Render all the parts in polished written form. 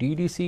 DDC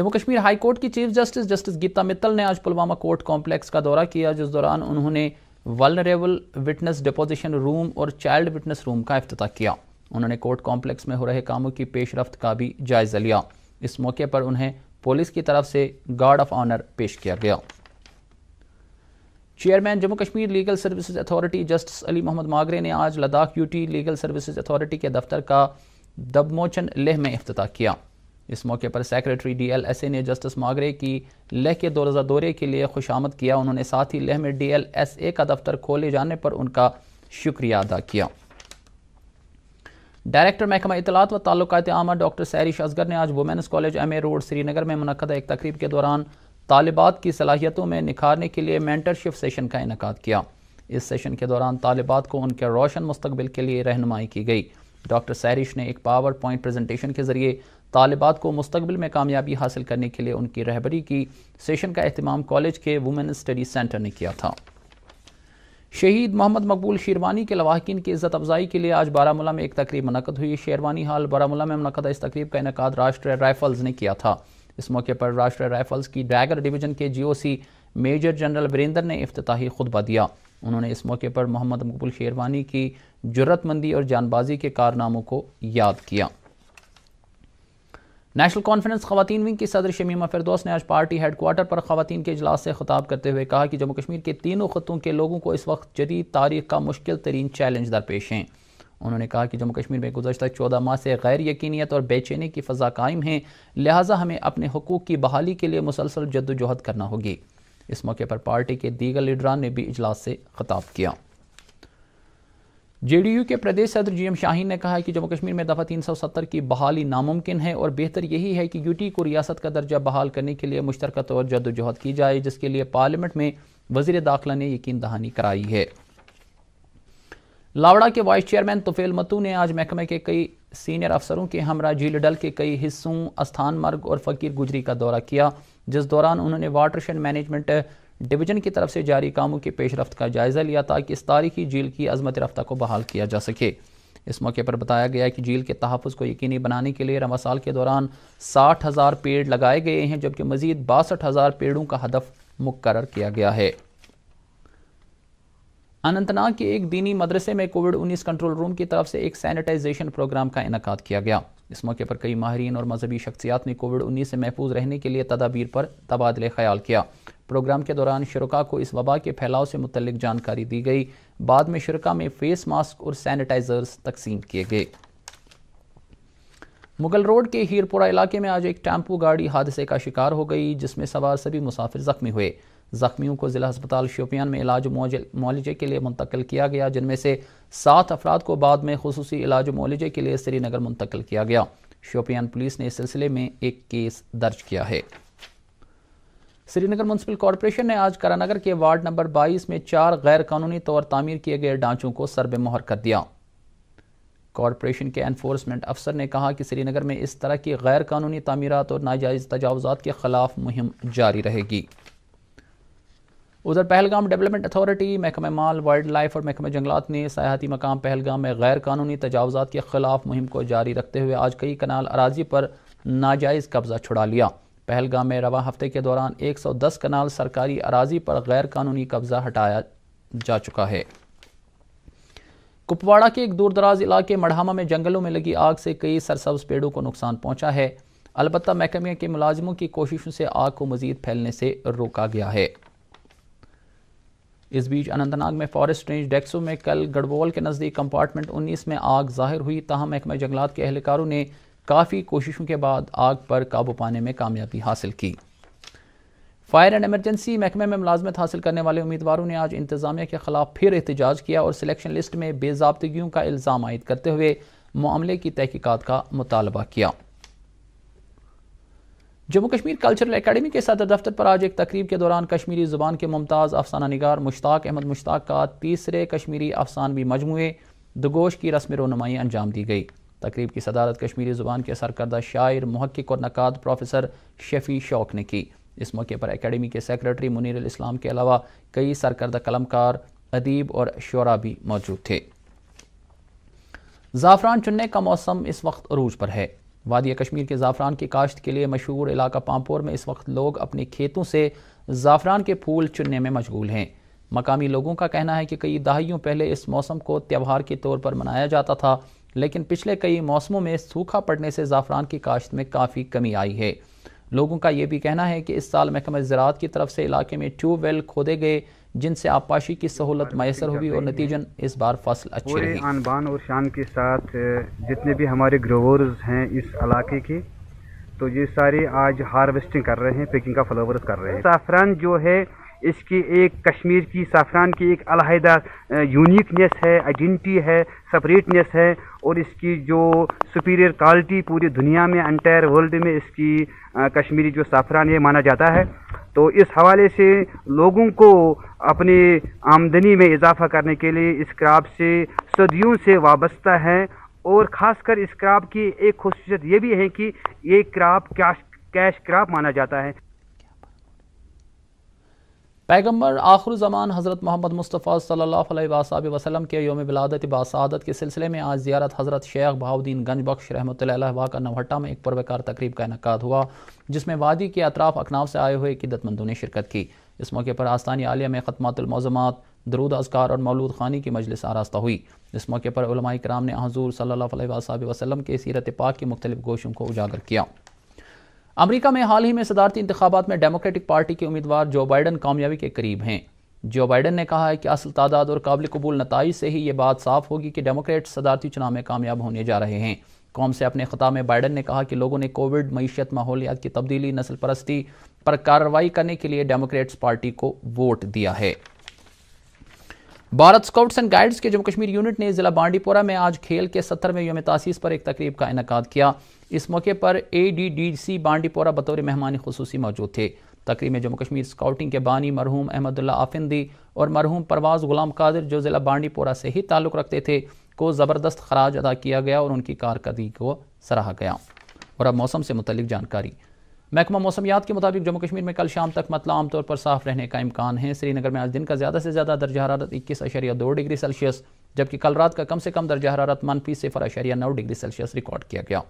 Jammu Kashmir high court کی chief justice Gita متل نے آج پلوامہ کورٹ کمپلیکس کا دورہ کیا، جس دوران انہوں نے ولنریبل وٹنس ڈپوزیشن روم اور چائلڈ وٹنس روم کا افتتاح کیا۔ انہوں نے کورٹ کمپلیکس میں ہو رہے کاموں کی پیش رفت کا بھی جائزہ لیا۔ اس موقع پر انہیں پولیس کی طرف سے گارڈ آف آنر پیش کیا گیا۔ Chairman Jammu Kashmir legal services authority justice Ali Mohammad Magrey نے آج Ladakh UT legal services authority کے دفتر کا دبموچن لیہ میں افتتاح کیا۔ اس موقع پر secretary D L S A نے جسٹس ماگرے کی لیہ کے روزہ دورے کے لیے خوش آمد کیا۔ انہوں نے ساتھ ہی لیہ میں ڈی ایل ایس اے کا دفتر کھولے جانے پر ان کا شکریہ ادا کیا۔ ڈائریکٹر محکمہ اطلاعات و تعلقات عامہ ڈاکٹر سیریش اصغر نے آج وومینز کالج ایم اے روڈ سری نگر میں منعقدہ ایک تقریب کے دوران طالبات کی صلاحیتوں میں نکھارنے کے لیے مینٹرشپ سیشن کا انعقاد کیا۔ اس سیشن کے دوران طالبات کو ان کے روشن مستقبل کے لیے رہنمائی کی گئی۔ ڈاکٹر سیریش نے ایک پاور پوائنٹ پریزنٹیشن کے ذریعے طالبات کو مستقبل میں کامیابی حاصل کرنے کے لیے ان کی رہبری کی۔ سیشن کا اہتمام کالج کے وومن اسٹڈی سینٹر نے کیا تھا۔ شہید محمد مقبول شیروانی کے لواحقین کی عزت افزائی کے لیے آج بارہمولہ میں ایک تقریب منعقد ہوئی۔ شیروانی ہال بارہمولہ میں منعقدہ اس تقریب کا انعقاد راشٹریہ رائفلز نے کیا تھا۔ اس موقع پر راشٹریہ رائفلز کی ڈیگر ڈویژن کے جی او سی میجر جنرل وریندر نے افتتاحی خطبہ دیا۔ انہوں نے اس موقع پر محمد مقبول شیروانی کی جرت مندی اور جان بازی کے کارناموں کو یاد کیا۔ نیشنل کانفرنس خواتین ونگ کی صدر شمیمہ فردوس نے آج پارٹی ہیڈ کوارٹر پر خواتین کے اجلاس سے خطاب کرتے ہوئے کہا کہ جموں کشمیر کے تینوں خطوں کے لوگوں کو اس وقت جدید تاریخ کا مشکل ترین چیلنج درپیش ہیں۔ انہوں نے کہا کہ جموں کشمیر میں گزشتہ 14 ماہ سے غیر یقینیت اور بے چینی کی فضا قائم ہے، لہٰذا ہمیں اپنے حقوق کی بحالی کے لیے مسلسل جدوجہد کرنا ہوگی۔ اس موقع پر پارٹی کے دیگر لیڈران نے بھی اجلاس سے خطاب کیا۔ جے ڈی یو کے پردیش صدر جی ایم شاہین نے کہا کہ جموں کشمیر میں دفعہ 370 کی بحالی ناممکن ہے اور بہتر یہی ہے کہ یو ٹی کو ریاست کا درجہ بحال کرنے کے لیے مشترکہ طور جدوجہد کی جائے، جس کے لیے پارلیمنٹ میں وزیر داخلہ نے یقین دہانی کرائی ہے۔ لاوڑا کے وائس چیئرمین طفیل متو نے آج محکمہ کے کئی سینئر افسروں کے ہمراہ جھیل ڈل کے کئی حصوں استھان مرگ اور فقیر گجری کا دورہ کیا، جس دوران انہوں نے واٹر شیڈ مینجمنٹ ڈویژن کی طرف سے جاری کاموں کی پیش رفت کا جائزہ لیا تاکہ اس تاریخی جھیل کی عظمت رفتہ کو بحال کیا جا سکے۔ اس موقع پر بتایا گیا کہ جھیل کے تحفظ کو یقینی بنانے کے لیے رواں سال کے دوران 60,000 پیڑ لگائے گئے ہیں، جبکہ مزید 62,000 پیڑوں کا ہدف مقرر کیا گیا ہے۔ اننت ناگ کے ایک دینی مدرسے میں کووڈ-19 کنٹرول روم کی طرف سے ایک سینیٹائزیشن پروگرام کا انعقاد کیا گیا۔ اس موقع پر کئی ماہرین اور مذہبی شخصیات نے کووڈ-19 سے محفوظ رہنے کے لیے تدابیر پر تبادلہ خیال کیا۔ پروگرام کے دوران شرکاء کو اس وبا کے پھیلاؤ سے متعلق جانکاری دی گئی۔ بعد میں شرکاء میں فیس ماسک اور سینیٹائزرز تقسیم کیے گئے۔ مغل روڈ کے ہیرپورہ علاقے میں آج ایک ٹیمپو گاڑی حادثے کا شکار ہو گئی، جس میں سوار سبھی مسافر زخمی ہوئے۔ زخمیوں کو ضلع ہسپتال شوپیان میں علاج و معالجے کے لیے منتقل کیا گیا، جن میں سے 7 افراد کو بعد میں خصوصی علاج و معالجے کے لیے سری نگر منتقل کیا گیا۔ شوپیان پولیس نے اس سلسلے میں ایک کیس درج کیا ہے۔ سری نگر میونسپل کارپوریشن نے آج کرا نگر کے وارڈ نمبر 22 میں 4 غیر قانونی طور تعمیر کیے گئے ڈھانچوں کو سربے مہر کر دیا۔ کارپوریشن کے انفورسمنٹ افسر نے کہا کہ سری نگر میں اس طرح کی غیر قانونی تعمیرات اور ناجائز تجاوزات کے خلاف مہم جاری رہے گی۔ ادھر پہلگام ڈیولپمنٹ اتھارٹی، محکمہ مال وائلڈ لائف اور محکمہ جنگلات نے سیاحتی مقام پہلگام میں غیر قانونی تجاوزات کے خلاف مہم کو جاری رکھتے ہوئے آج کئی کنال اراضی پر ناجائز قبضہ چھڑا لیا۔ پہلگام میں رواں ہفتے کے دوران 110 کنال سرکاری اراضی پر غیر قانونی قبضہ ہٹایا جا چکا ہے۔ کپواڑہ کے ایک دور دراز علاقے مڑھامہ میں جنگلوں میں لگی آگ سے کئی سرسبز پیڑوں کو نقصان پہنچا ہے، البتہ محکمے کے ملازموں کی کوششوں سے آگ کو مزید پھیلنے سے روکا گیا ہے۔ اس بیچ اننت ناگ میں فارسٹ رینج ڈیکسو میں کل گڑھوال کے نزدیک کمپارٹمنٹ 19 میں آگ ظاہر ہوئی، تاہم محکمہ جنگلات کے اہلکاروں نے کافی کوششوں کے بعد آگ پر قابو پانے میں کامیابی حاصل کی۔ فائر اینڈ ایمرجنسی محکمے میں ملازمت حاصل کرنے والے امیدواروں نے آج انتظامیہ کے خلاف پھر احتجاج کیا اور سلیکشن لسٹ میں بے ضابطگیوں کا الزام عائد کرتے ہوئے معاملے کی تحقیقات کا مطالبہ کیا۔ جموں کشمیر کلچرل اکیڈمی کے صدر دفتر پر آج ایک تقریب کے دوران کشمیری زبان کے ممتاز افسانہ نگار مشتاق احمد مشتاق کا تیسرے کشمیری افسانوی مجموعے دگوش کی رسم رونمائی انجام دی گئی۔ تقریب کی صدارت کشمیری زبان کے سرکردہ شاعر، محقق اور نقاد پروفیسر شفیع شوق نے کی۔ اس موقع پر اکیڈمی کے سیکریٹری منیر الاسلام کے علاوہ کئی سرکردہ قلمکار، ادیب اور شعراء بھی موجود تھے۔ زعفران چننے کا موسم اس وقت عروج پر ہے۔ وادی کشمیر کے زعفران کی کاشت کے لیے مشہور علاقہ پامپور میں اس وقت لوگ اپنے کھیتوں سے زعفران کے پھول چننے میں مشغول ہیں۔ مقامی لوگوں کا کہنا ہے کہ کئی دہائیوں پہلے اس موسم کو تہوار کے طور پر منایا جاتا تھا، لیکن پچھلے کئی موسموں میں سوکھا پڑنے سے زعفران کی کاشت میں کافی کمی آئی ہے۔ لوگوں کا یہ بھی کہنا ہے کہ اس سال محکمہ زراعت کی طرف سے علاقے میں ٹیوب ویل کھودے گئے جن سے آبپاشی کی سہولت میسر ہوئی اور نتیجن اس بار فصل اچھی رہی۔ آن بان اور شان کے ساتھ جتنے بھی ہمارے گروورز ہیں اس علاقے کے، تو یہ سارے آج ہارویسٹنگ کر رہے ہیں، پیکنگ کا فلاورز کر رہے ہیں۔ زعفران جو ہے اس کی ایک کشمیر کی زعفران کی ایک علیحدہ یونیکنیس ہے، آئیڈینٹی ہے، سپریٹنیس ہے، اور اس کی جو سپیریئر کوالٹی پوری دنیا میں انٹائر ورلڈ میں اس کی کشمیری جو زعفران ہے مانا جاتا ہے۔ تو اس حوالے سے لوگوں کو اپنی آمدنی میں اضافہ کرنے کے لیے اس کراپ سے صدیوں سے وابستہ ہیں، اور خاص کر اس کراپ کی ایک خصوصیت یہ بھی ہے کہ یہ کراپ کیش کراپ مانا جاتا ہے۔ پیغمبر آخر زمان حضرت محمد مصطفیٰ صلی اللہ علیہ وآلہ وسلم کے یوم ولادت باسعادت کے سلسلے میں آج زیارت حضرت شیخ بہاؤالدین گنج بخش رحمۃ اللہ علیہ واقع نوہٹا میں ایک پروقار تقریب کا انعقاد ہوا، جس میں وادی کے اطراف اکناف سے آئے ہوئے عقیدت مندوں نے شرکت کی۔ اس موقع پر آستان عالیہ میں ختمات المعظمات، درود اذکار اور مولود خوانی کی مجلس آراستہ ہوئی۔ اس موقع پر علماء کرام نے حضور صلی اللہ علیہ وآلہ وسلم کے سیرت پاک کی مختلف گوشوں کو اجاگر کیا۔ امریکہ میں حال ہی میں صدارتی انتخابات میں ڈیموکریٹک پارٹی کے امیدوار جو بائیڈن کامیابی کے قریب ہیں۔ جو بائیڈن نے کہا ہے کہ اصل تعداد اور قابل قبول نتائج سے ہی یہ بات صاف ہوگی کہ ڈیموکریٹ صدارتی چناؤ میں کامیاب ہونے جا رہے ہیں۔ قوم سے اپنے خطاب میں بائیڈن نے کہا کہ لوگوں نے کووڈ، معیشت، ماحولیات کی تبدیلی، نسل پرستی پر کارروائی کرنے کے لیے ڈیموکریٹس پارٹی کو ووٹ دیا ہے۔ بھارت اسکاؤٹس اینڈ گائیڈز کے جموں کشمیر یونٹ نے ضلع بانڈی پورہ میں آج کھیل کے 70ویں یوم تاسیس پر ایک تقریب کا انعقاد کیا۔ اس موقع پر ADDC بانڈی پورہ بطور مہمان خصوصی موجود تھے۔ تقریب میں جموں کشمیر اسکاؤٹنگ کے بانی مرحوم احمد اللہ آفندی اور مرحوم پرواز غلام قادر جو ضلع بانڈی پورہ سے ہی تعلق رکھتے تھے کو زبردست خراج ادا کیا گیا اور ان کی کارکردگی کو سراہا گیا۔ اور اب موسم سے متعلق جانکاری۔ محکمہ موسمیات کے مطابق جموں کشمیر میں کل شام تک مطلع عام طور پر صاف رہنے کا امکان ہے۔ سری نگر میں آج دن کا زیادہ سے زیادہ درجہ حرارت 21.2 ڈگری سیلسیس، جبکہ کل رات کا کم سے کم درجہ حرارت -0.9 ڈگری سیلسیس ریکارڈ کیا گیا۔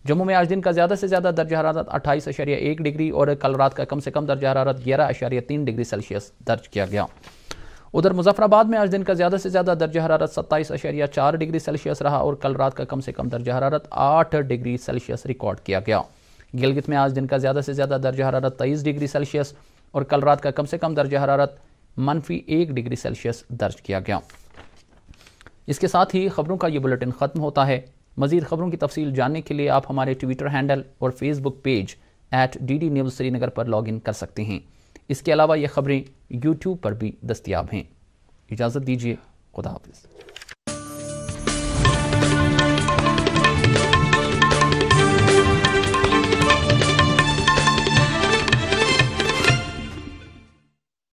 جموں میں آج دن کا زیادہ سے زیادہ درجہ حرارت 28.1 ڈگری اور کل رات کا کم سے کم درجہ حرارت 11.3 ڈگری سیلسیس درج کیا گیا۔ ادھر مظفر آباد میں آج دن کا زیادہ سے زیادہ درجہ حرارت 27.4 ڈگری سیلسیس رہا اور کل رات کا کم سے کم درجہ حرارت 8 ڈگری سیلسیس ریکارڈ کیا گیا۔ گلگت میں آج دن کا زیادہ سے زیادہ درجہ حرارت 23 ڈگری سیلسیس اور کل رات کا کم سے کم درجہ حرارت -1 ڈگری سیلسیس درج کیا گیا۔ اس کے ساتھ ہی خبروں کا یہ بلیٹن ختم ہوتا ہے۔ مزید خبروں کی تفصیل جاننے کے لیے آپ ہمارے ٹویٹر ہینڈل اور Facebook page @DD News Srinagar پر لاگ ان کر سکتے ہیں۔ اس کے علاوہ یہ خبریں یوٹیوب پر بھی دستیاب ہیں۔ اجازت دیجیے، خدا حافظ۔